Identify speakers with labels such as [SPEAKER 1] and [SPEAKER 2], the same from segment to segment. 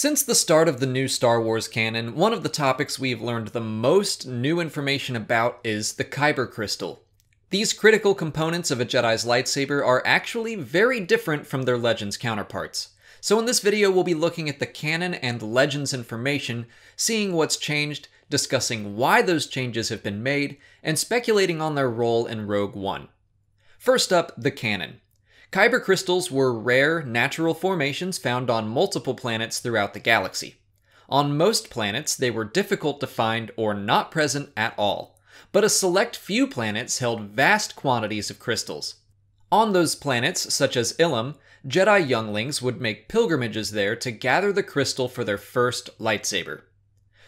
[SPEAKER 1] Since the start of the new Star Wars canon, one of the topics we've learned the most new information about is the Kyber crystal. These critical components of a Jedi's lightsaber are actually very different from their Legends counterparts. So in this video we'll be looking at the canon and Legends information, seeing what's changed, discussing why those changes have been made, and speculating on their role in Rogue One. First up, the canon. Kyber crystals were rare, natural formations found on multiple planets throughout the galaxy. On most planets, they were difficult to find or not present at all, but a select few planets held vast quantities of crystals. On those planets, such as Ilum, Jedi younglings would make pilgrimages there to gather the crystal for their first lightsaber.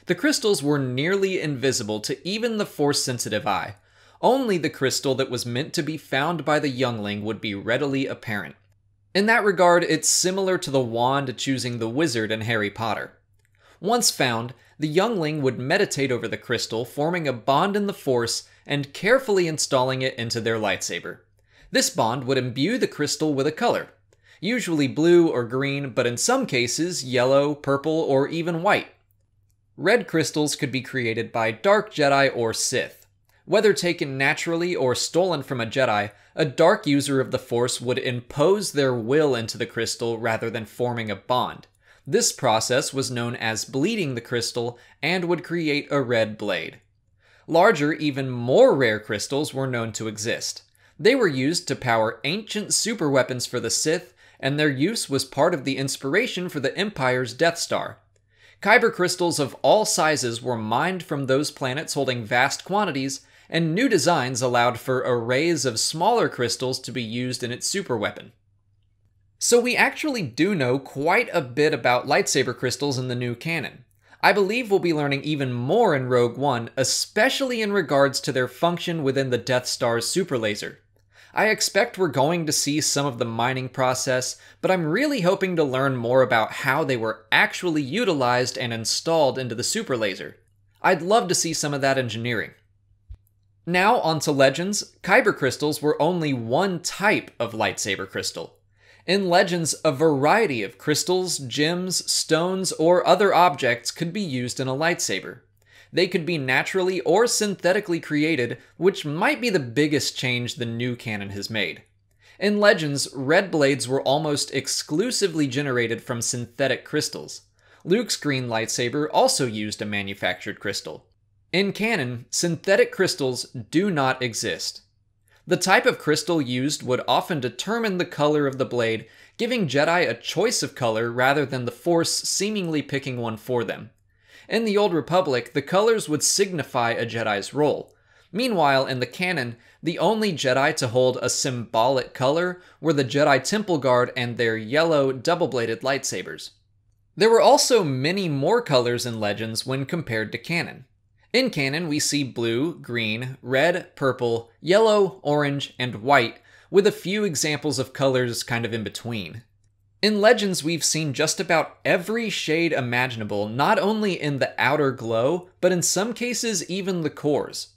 [SPEAKER 1] The crystals were nearly invisible to even the Force-sensitive eye. Only the crystal that was meant to be found by the youngling would be readily apparent. In that regard, it's similar to the wand choosing the wizard in Harry Potter. Once found, the youngling would meditate over the crystal, forming a bond in the Force and carefully installing it into their lightsaber. This bond would imbue the crystal with a color, usually blue or green, but in some cases yellow, purple, or even white. Red crystals could be created by dark Jedi or Sith. Whether taken naturally or stolen from a Jedi, a dark user of the Force would impose their will into the crystal rather than forming a bond. This process was known as bleeding the crystal and would create a red blade. Larger, even more rare crystals were known to exist. They were used to power ancient superweapons for the Sith, and their use was part of the inspiration for the Empire's Death Star. Kyber crystals of all sizes were mined from those planets holding vast quantities, and new designs allowed for arrays of smaller crystals to be used in its superweapon. So we actually do know quite a bit about lightsaber crystals in the new canon. I believe we'll be learning even more in Rogue One, especially in regards to their function within the Death Star's superlaser. I expect we're going to see some of the mining process, but I'm really hoping to learn more about how they were actually utilized and installed into the superlaser. I'd love to see some of that engineering. Now onto Legends. Kyber crystals were only one type of lightsaber crystal. In Legends, a variety of crystals, gems, stones, or other objects could be used in a lightsaber. They could be naturally or synthetically created, which might be the biggest change the new canon has made. In Legends, red blades were almost exclusively generated from synthetic crystals. Luke's green lightsaber also used a manufactured crystal. In canon, synthetic crystals do not exist. The type of crystal used would often determine the color of the blade, giving Jedi a choice of color rather than the Force seemingly picking one for them. In the Old Republic, the colors would signify a Jedi's role. Meanwhile, in the canon, the only Jedi to hold a symbolic color were the Jedi Temple Guard and their yellow, double-bladed lightsabers. There were also many more colors in Legends when compared to canon. In canon, we see blue, green, red, purple, yellow, orange, and white, with a few examples of colors kind of in between. In Legends, we've seen just about every shade imaginable, not only in the outer glow, but in some cases even the cores.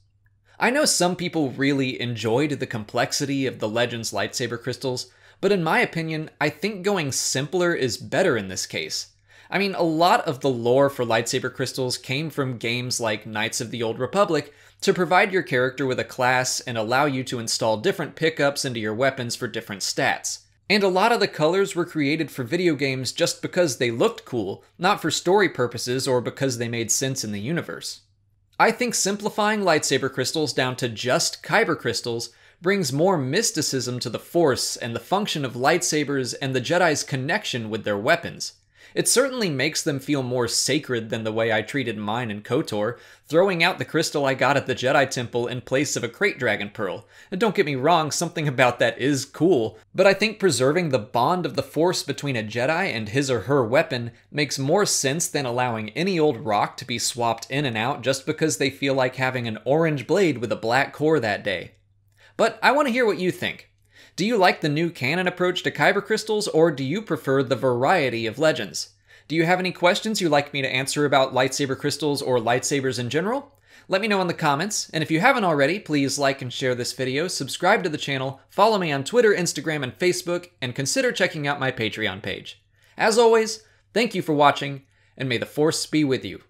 [SPEAKER 1] I know some people really enjoyed the complexity of the Legends lightsaber crystals, but in my opinion, I think going simpler is better in this case. I mean, a lot of the lore for lightsaber crystals came from games like Knights of the Old Republic to provide your character with a class and allow you to install different pickups into your weapons for different stats. And a lot of the colors were created for video games just because they looked cool, not for story purposes or because they made sense in the universe. I think simplifying lightsaber crystals down to just Kyber crystals brings more mysticism to the Force and the function of lightsabers and the Jedi's connection with their weapons. It certainly makes them feel more sacred than the way I treated mine in KOTOR, throwing out the crystal I got at the Jedi Temple in place of a Krayt Dragon Pearl. And don't get me wrong, something about that is cool, but I think preserving the bond of the Force between a Jedi and his or her weapon makes more sense than allowing any old rock to be swapped in and out just because they feel like having an orange blade with a black core that day. But I want to hear what you think. Do you like the new canon approach to Kyber crystals, or do you prefer the variety of Legends? Do you have any questions you'd like me to answer about lightsaber crystals or lightsabers in general? Let me know in the comments, and if you haven't already, please like and share this video, subscribe to the channel, follow me on Twitter, Instagram, and Facebook, and consider checking out my Patreon page. As always, thank you for watching, and may the Force be with you.